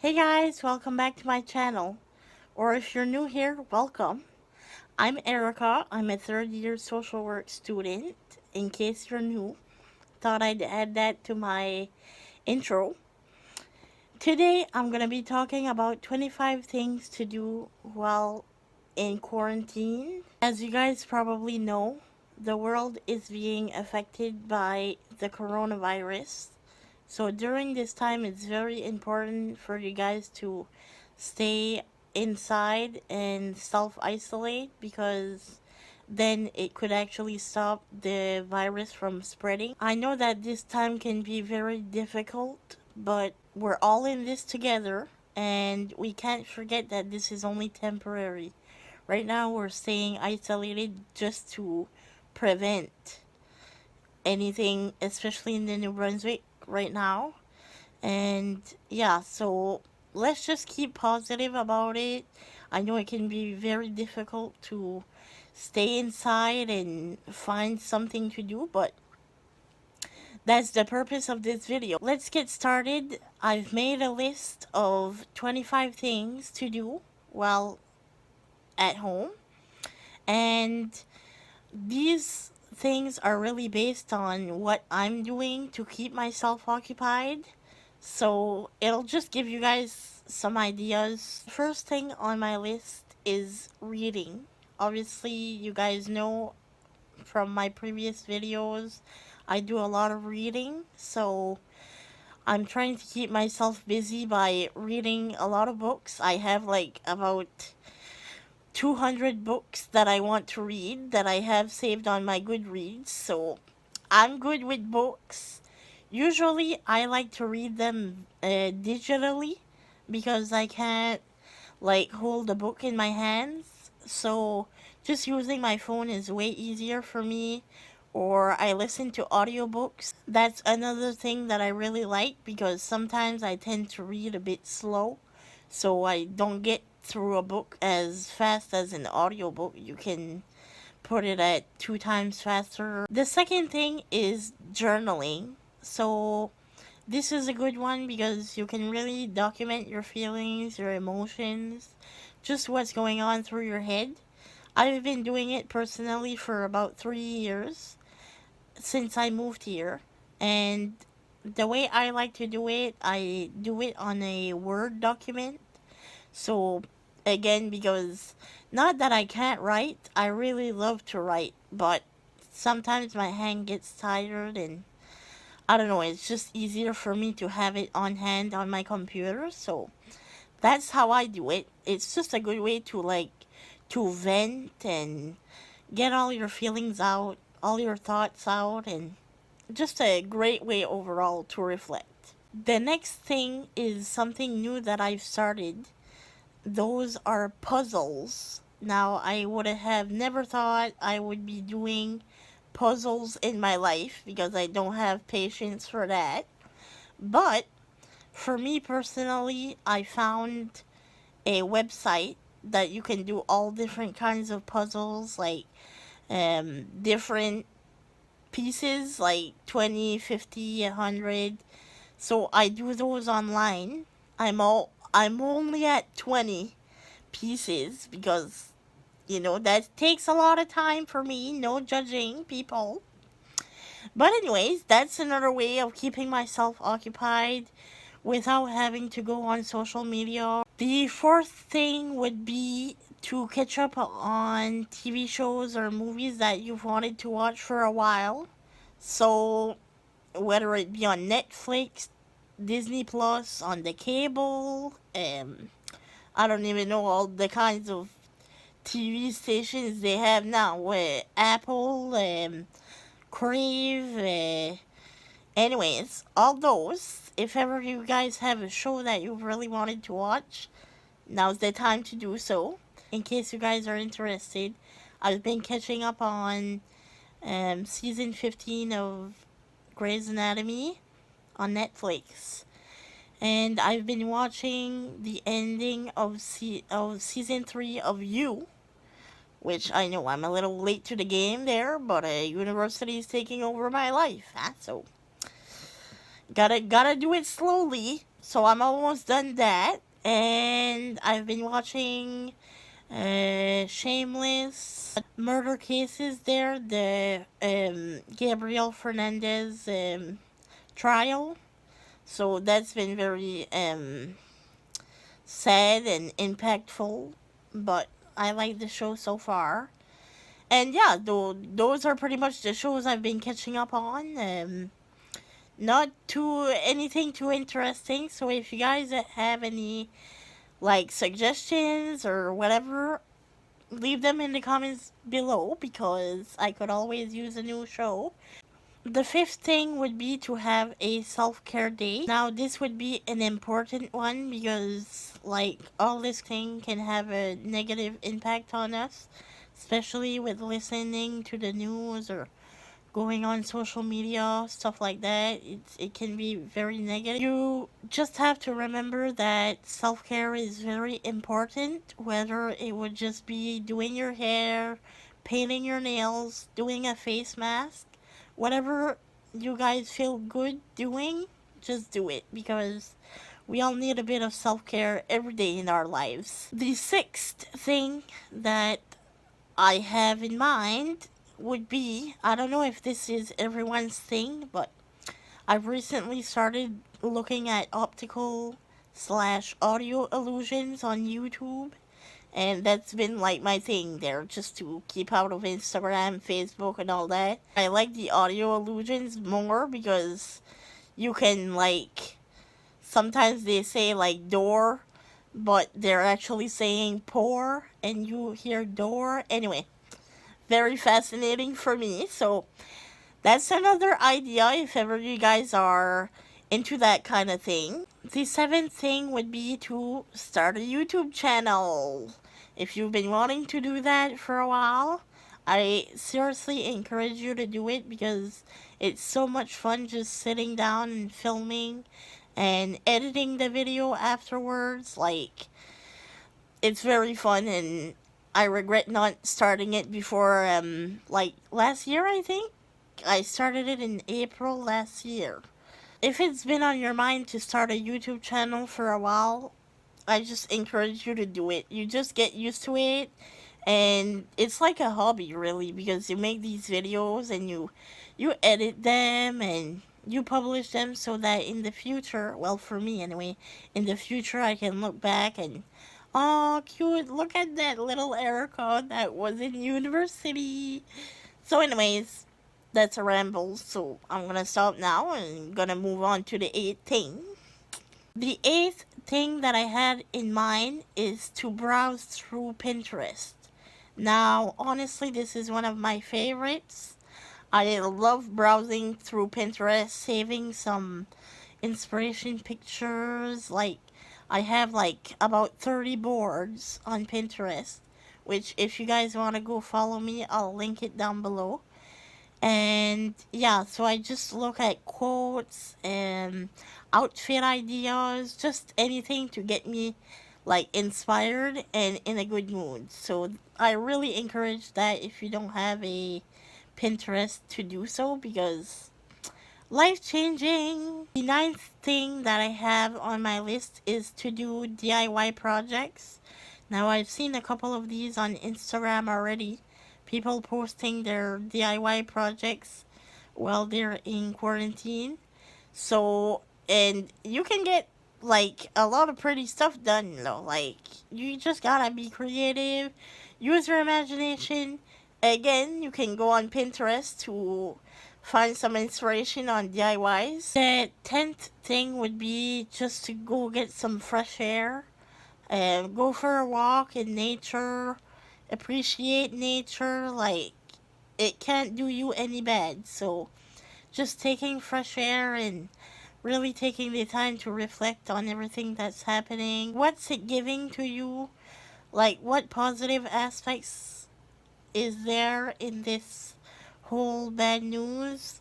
Hey guys, welcome back to my channel. Or if you're new here, welcome. I'm Erica. I'm a third year social work student. In case you're new, thought I'd add that to my intro. Today I'm going to be talking about 25 things to do while in quarantine. As you guys probably know, the world is being affected by the coronavirus. So during this time, it's very important for you guys to stay inside and self-isolate because then it could actually stop the virus from spreading. I know that this time can be very difficult, but we're all in this together and we can't forget that this is only temporary. Right now, we're staying isolated just to prevent anything, especially in the New Brunswick right now. And yeah, so let's just keep positive about it. I know it can be very difficult to stay inside and find something to do, but that's the purpose of this video. Let's get started. I've made a list of 25 things to do while at home, and these things are really based on what I'm doing to keep myself occupied. So it'll just give you guys some ideas. First thing on my list is reading. Obviously, you guys know from my previous videos, I do a lot of reading. So I'm trying to keep myself busy by reading a lot of books. I have like about 200 books that I want to read that I have saved on my Goodreads. So I'm good with books. Usually, I like to read them digitally because I can't like hold a book in my hands. So just using my phone is way easier for me. Or I listen to audiobooks. That's another thing that I really like because sometimes I tend to read a bit slow. So I don't get through a book as fast as an audiobook. You can put it at 2 times faster. The second thing is journaling. So this is a good one because you can really document your feelings, your emotions, just what's going on through your head. I've been doing it personally for about 3 years since I moved here. And the way I like to do it, I do it on a Word document. So, again, because not that I can't write, I really love to write, but sometimes my hand gets tired and I don't know, it's just easier for me to have it on hand on my computer. So, that's how I do it. It's just a good way to to vent and get all your feelings out, all your thoughts out, and just a great way overall to reflect. The next thing is something new that I've started. Those are puzzles. Now, I would have never thought I would be doing puzzles in my life because I don't have patience for that. But for me personally, I found a website that you can do all different kinds of puzzles, like different pieces, like 20, 50, 100. So I do those online. I'm only at 20 pieces because that takes a lot of time for me. No judging people. But anyways, that's another way of keeping myself occupied without having to go on social media. The fourth thing would be to catch up on TV shows or movies that you've wanted to watch for a while. So whether it be on Netflix, Disney Plus, on the cable, I don't even know all the kinds of TV stations they have now. Apple, Crave, anyways, all those. If ever you guys have a show that you really wanted to watch, now's the time to do so. In case you guys are interested, I've been catching up on season 15 of Grey's Anatomy on Netflix. And I've been watching the ending of season 3 of You, which I know I'm a little late to the game there, but university is taking over my life, huh? So gotta do it slowly. So I'm almost done that, and I've been watching Shameless, murder cases there, the Gabriel Fernandez trial. So that's been very sad and impactful, but I like the show so far. And yeah, those are pretty much the shows I've been catching up on. Not too anything too interesting. So if you guys have any like suggestions or whatever, leave them in the comments below because I could always use a new show. The fifth thing would be to have a self-care day. Now this would be an important one because like all this thing can have a negative impact on us, especially with listening to the news or going on social media, stuff like that. It can be very negative. You just have to remember that self-care is very important, whether it would just be doing your hair, painting your nails, doing a face mask, whatever you guys feel good doing, just do it because we all need a bit of self-care every day in our lives. The sixth thing that I have in mind would be, I don't know if this is everyone's thing, but I've recently started looking at optical slash audio illusions on YouTube, and that's been like my thing there, just to keep out of Instagram, Facebook, and all that. I like the audio illusions more because you can like, sometimes they say like door, but they're actually saying pour, and you hear door. Anyway, very fascinating for me. So that's another idea if ever you guys are into that kind of thing. The seventh thing would be to start a YouTube channel. If you've been wanting to do that for a while, I seriously encourage you to do it because it's so much fun just sitting down and filming and editing the video afterwards. Like, it's very fun, and I regret not starting it before like last year. I think I started it in April last year. If it's been on your mind to start a YouTube channel for a while, I just encourage you to do it. You just get used to it, and it's like a hobby really because you make these videos and you edit them and you publish them so that in the future, well, for me anyway, in the future I can look back and, oh cute, look at that little Erica that was in university. So anyways, that's a ramble, so I'm gonna stop now and gonna move on to the eighth thing. The eighth thing that I had in mind is to browse through Pinterest. Now, honestly, this is one of my favorites. I love browsing through Pinterest, saving some inspiration pictures. Like, I have like about 30 boards on Pinterest, which if you guys want to go follow me, I'll link it down below. And yeah, so I just look at quotes and outfit ideas, just anything to get me like inspired and in a good mood. So I really encourage that if you don't have a Pinterest to do so because life changing. The ninth thing that I have on my list is to do DIY projects. Now I've seen a couple of these on Instagram already. People posting their DIY projects while they're in quarantine. So, and you can get like a lot of pretty stuff done though. Like, you just gotta be creative, use your imagination. Again, you can go on Pinterest to find some inspiration on DIYs. The 10th thing would be just to go get some fresh air and go for a walk in nature, appreciate nature. Like, it can't do you any bad. So, just taking fresh air and really taking the time to reflect on everything that's happening. What's it giving to you? Like, what positive aspects is there in this whole bad news?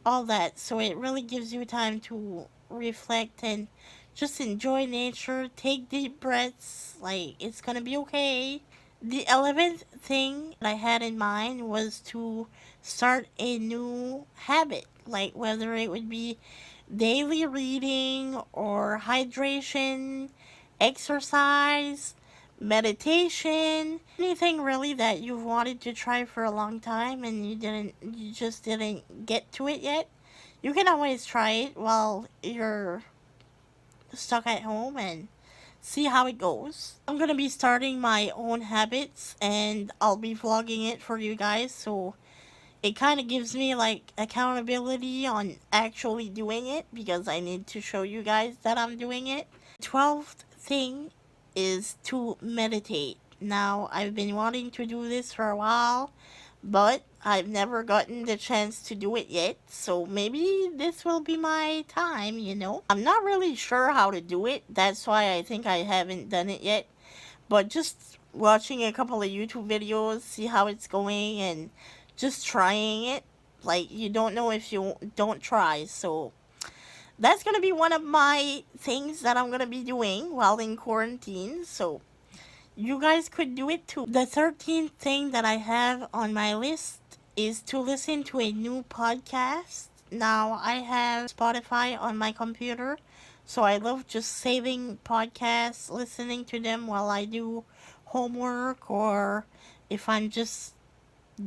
All that. So it really gives you time to reflect and just enjoy nature. Take deep breaths. Like, it's gonna be okay. The 11th thing that I had in mind was to start a new habit. Like, whether it would be daily reading or hydration, exercise, meditation, anything really that you've wanted to try for a long time and you just didn't get to it yet. You can always try it while you're stuck at home and see how it goes. I'm gonna be starting my own habits and I'll be vlogging it for you guys, so it kind of gives me like accountability on actually doing it because I need to show you guys that I'm doing it. 12th thing is to meditate. Now, I've been wanting to do this for a while, but I've never gotten the chance to do it yet, so maybe this will be my time, you know? I'm not really sure how to do it, that's why I think I haven't done it yet, but just watching a couple of YouTube videos, see how it's going, and just trying it, like, you don't know if you don't try, so that's gonna be one of my things that I'm gonna be doing while in quarantine, so you guys could do it too. The 13th thing that I have on my list is to listen to a new podcast. Now, I have Spotify on my computer, so I love just saving podcasts, listening to them while I do homework or if I'm just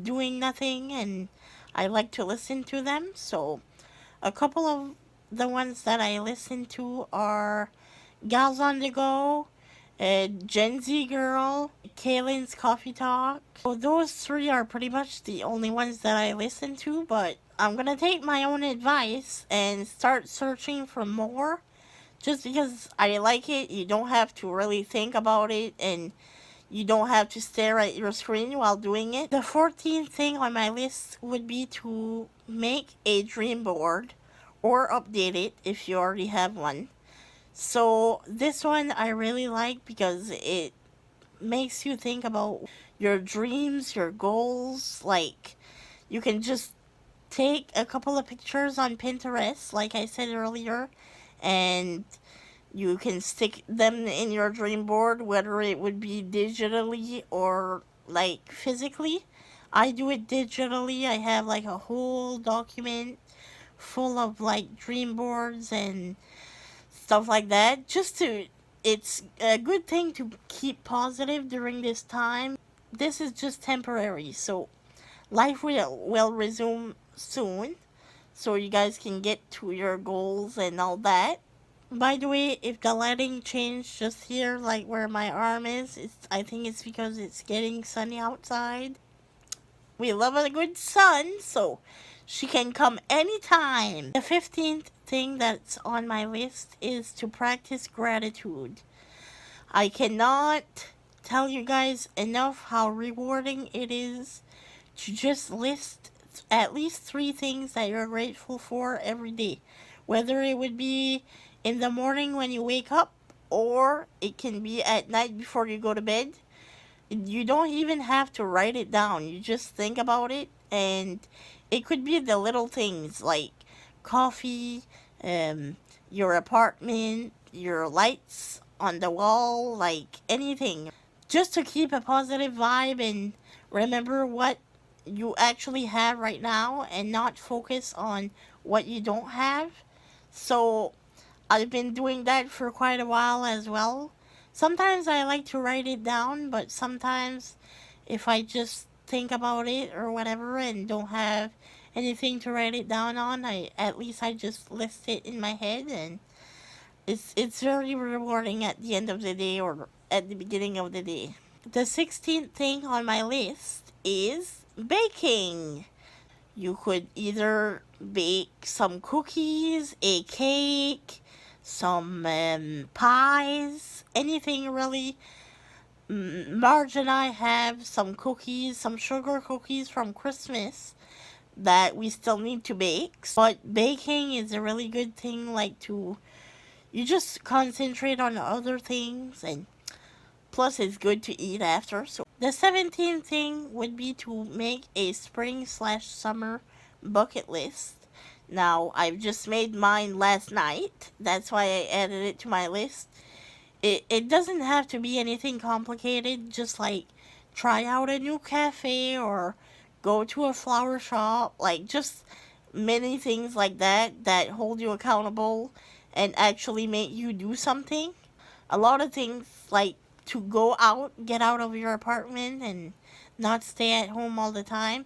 doing nothing and I like to listen to them. So, a couple of the ones that I listen to are Gals on the Go, Gen Z Girl, Kaylin's Coffee Talk. So those three are pretty much the only ones that I listen to, but I'm gonna take my own advice and start searching for more. Just because I like it, you don't have to really think about it and you don't have to stare at your screen while doing it. The 14th thing on my list would be to make a dream board or update it if you already have one. So this one I really like because it makes you think about your dreams, your goals. Like, you can just take a couple of pictures on Pinterest, like I said earlier, and you can stick them in your dream board, whether it would be digitally or like physically. I do it digitally. I have like a whole document full of like dream boards and stuff like that. It's a good thing to keep positive during this time. This is just temporary, so life will resume soon. So you guys can get to your goals and all that. By the way, if the lighting changed just here, like where my arm is, I think it's because it's getting sunny outside. We love a good sun, so she can come anytime. The 15th thing that's on my list is to practice gratitude. I cannot tell you guys enough how rewarding it is to just list at least 3 things that you're grateful for every day. Whether it would be in the morning when you wake up or it can be at night before you go to bed. You don't even have to write it down. You just think about it, and it could be the little things like coffee, your apartment, your lights on the wall, like anything. Just to keep a positive vibe and remember what you actually have right now and not focus on what you don't have. So I've been doing that for quite a while as well. Sometimes I like to write it down, but sometimes if I just think about it or whatever and don't have anything to write it down on, I just list it in my head, and it's very rewarding at the end of the day or at the beginning of the day. The 16th thing on my list is baking. You could either bake some cookies, a cake, some pies, anything really. Marge and I have some cookies, some sugar cookies from Christmas that we still need to bake. But baking is a really good thing, like you just concentrate on other things, and plus it's good to eat after. So the 17th thing would be to make a spring/summer bucket list. Now, I've just made mine last night. That's why I added it to my list. It doesn't have to be anything complicated. Just like try out a new cafe or go to a flower shop. Like just many things like that that hold you accountable and actually make you do something. A lot of things like to go out, get out of your apartment and not stay at home all the time.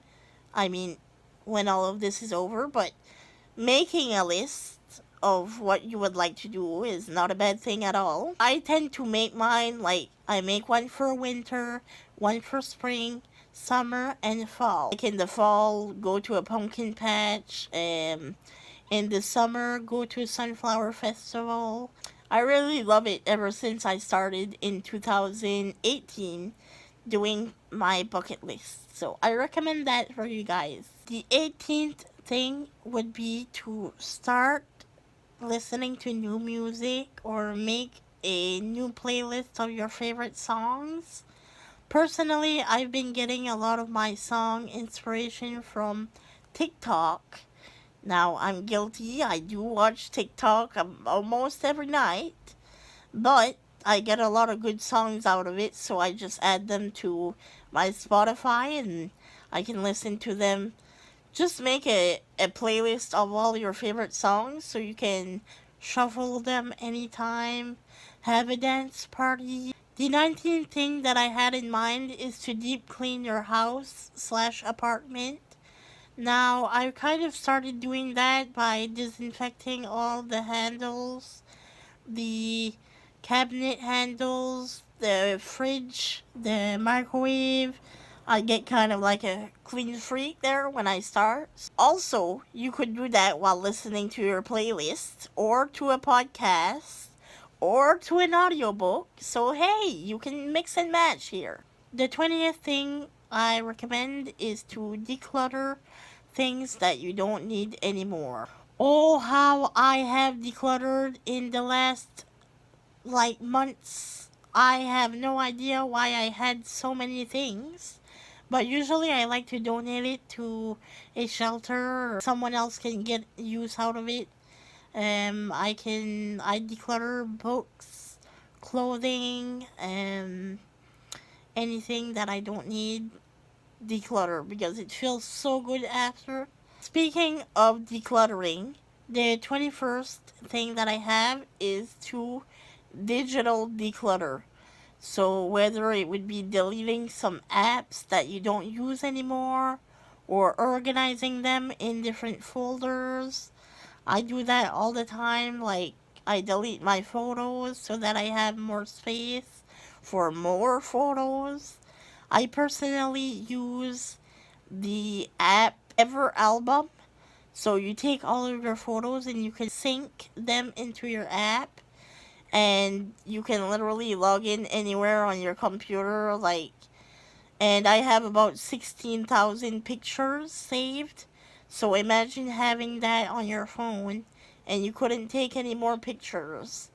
I mean, when all of this is over, but making a list of what you would like to do is not a bad thing at all. I tend to make mine like I make one for winter, one for spring, summer, and fall. Like in the fall, go to a pumpkin patch, in the summer, go to a sunflower festival. I really love it ever since I started in 2018 doing my bucket list. So I recommend that for you guys. The 18th thing would be to start listening to new music or make a new playlist of your favorite songs. Personally, I've been getting a lot of my song inspiration from TikTok. Now, I'm guilty. I do watch TikTok almost every night, but I get a lot of good songs out of it, so I just add them to my Spotify and I can listen to them. Just make a playlist of all your favorite songs so you can shuffle them anytime, have a dance party. The 19th thing that I had in mind is to deep clean your house slash apartment. Now, I kind of started doing that by disinfecting all the handles, the cabinet handles, the fridge, the microwave. I get kind of like a clean freak there when I start. Also, you could do that while listening to your playlist or to a podcast or to an audiobook. So, hey, you can mix and match here. The 20th thing I recommend is to declutter things that you don't need anymore. Oh, how I have decluttered in the last months. I have no idea why I had so many things. But usually I like to donate it to a shelter or someone else can get use out of it. I declutter books, clothing, anything that I don't need, declutter because it feels so good after. Speaking of decluttering, the 21st thing that I have is to digital declutter. So whether it would be deleting some apps that you don't use anymore or organizing them in different folders. I do that all the time. Like I delete my photos so that I have more space for more photos. I personally use the app Ever Album. So you take all of your photos and you can sync them into your app and you can literally log in anywhere on your computer and I have about 16,000 pictures saved. So imagine having that on your phone and you couldn't take any more pictures.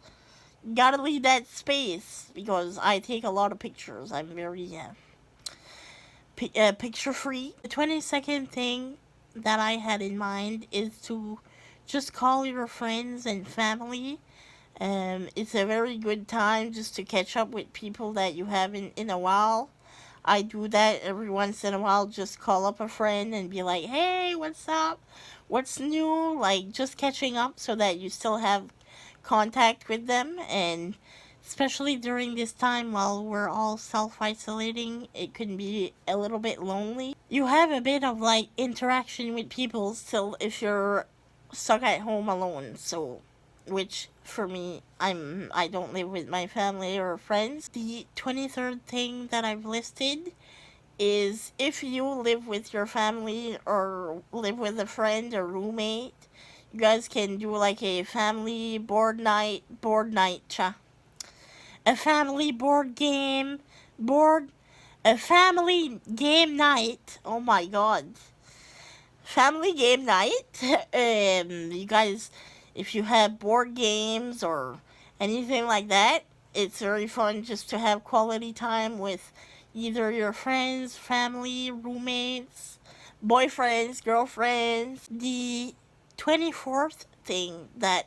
Gotta leave that space because I take a lot of pictures. I'm very picture free. The 22nd thing that I had in mind is to just call your friends and family. It's a very good time just to catch up with people that you haven't in a while. I do that every once in a while, just call up a friend and be like, hey, what's up? What's new? Like, just catching up so that you still have contact with them. And especially during this time while we're all self isolating, it can be a little bit lonely. You have a bit of interaction with people still if you're stuck at home alone. So, which for me, I don't live with my family or friends. The 23rd thing that I've listed is if you live with your family or live with a friend or roommate, you guys can do like a family a family board, a family game night. Oh my god. Family game night. You guys, if you have board games or anything like that, it's very fun just to have quality time with either your friends, family, roommates, boyfriends, girlfriends. The 24th thing that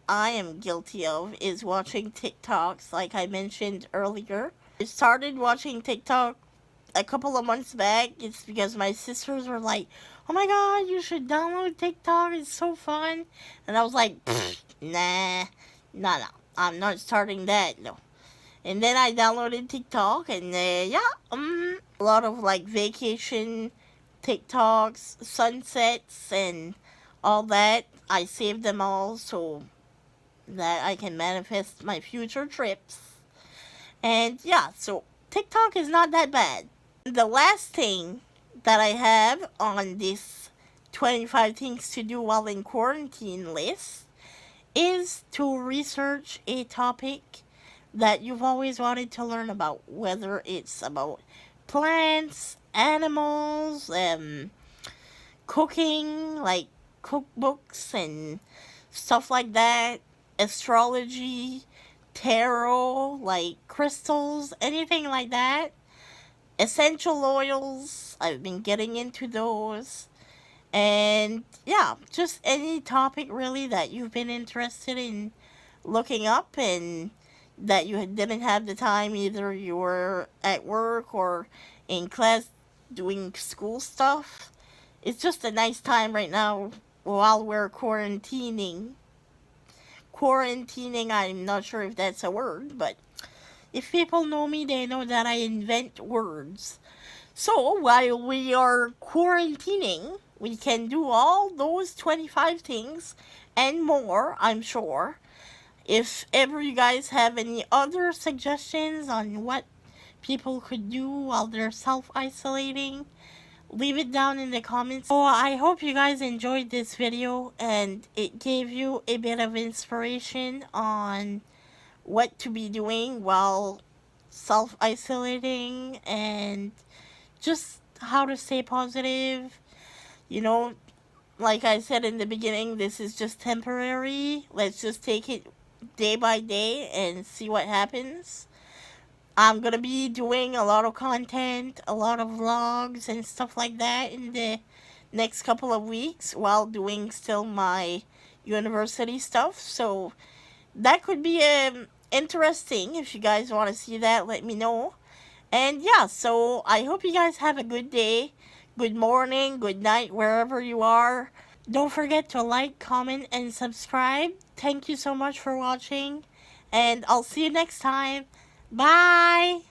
I am guilty of is watching TikToks, like I mentioned earlier. I started watching TikTok a couple of months back. It's because my sisters were like, "Oh my god, you should download TikTok. It's so fun." And I was like, "Nah, no, I'm not starting that. No." And then I downloaded TikTok, and yeah, a lot of like vacation TikToks, sunsets, and all that. I saved them all so that I can manifest my future trips. And yeah, so TikTok is not that bad. The last thing that I have on this 25 things to do while in quarantine list is to research a topic that you've always wanted to learn about, whether it's about plants, animals, cooking, like cookbooks and stuff like that, astrology, tarot, like crystals, anything like that. Essential oils, I've been getting into those. And yeah, just any topic really that you've been interested in looking up and that you didn't have the time, either you were at work or in class doing school stuff. It's just a nice time right now while we're quarantining. Quarantining, I'm not sure if that's a word, but if people know me, they know that I invent words. So while we are quarantining, we can do all those 25 things and more, I'm sure. If ever you guys have any other suggestions on what people could do while they're self-isolating, leave it down in the comments. So I hope you guys enjoyed this video and it gave you a bit of inspiration on what to be doing while self-isolating and just how to stay positive. You know, like I said in the beginning, this is just temporary. Let's just take it day by day and see what happens. I'm gonna be doing a lot of content, a lot of vlogs and stuff like that in the next couple of weeks while doing still my university stuff. So that could be interesting. If you guys want to see that, let me know. And yeah, so I hope you guys have a good day, good morning, good night, wherever you are. Don't forget to like, comment, and subscribe. Thank you so much for watching, and I'll see you next time. Bye!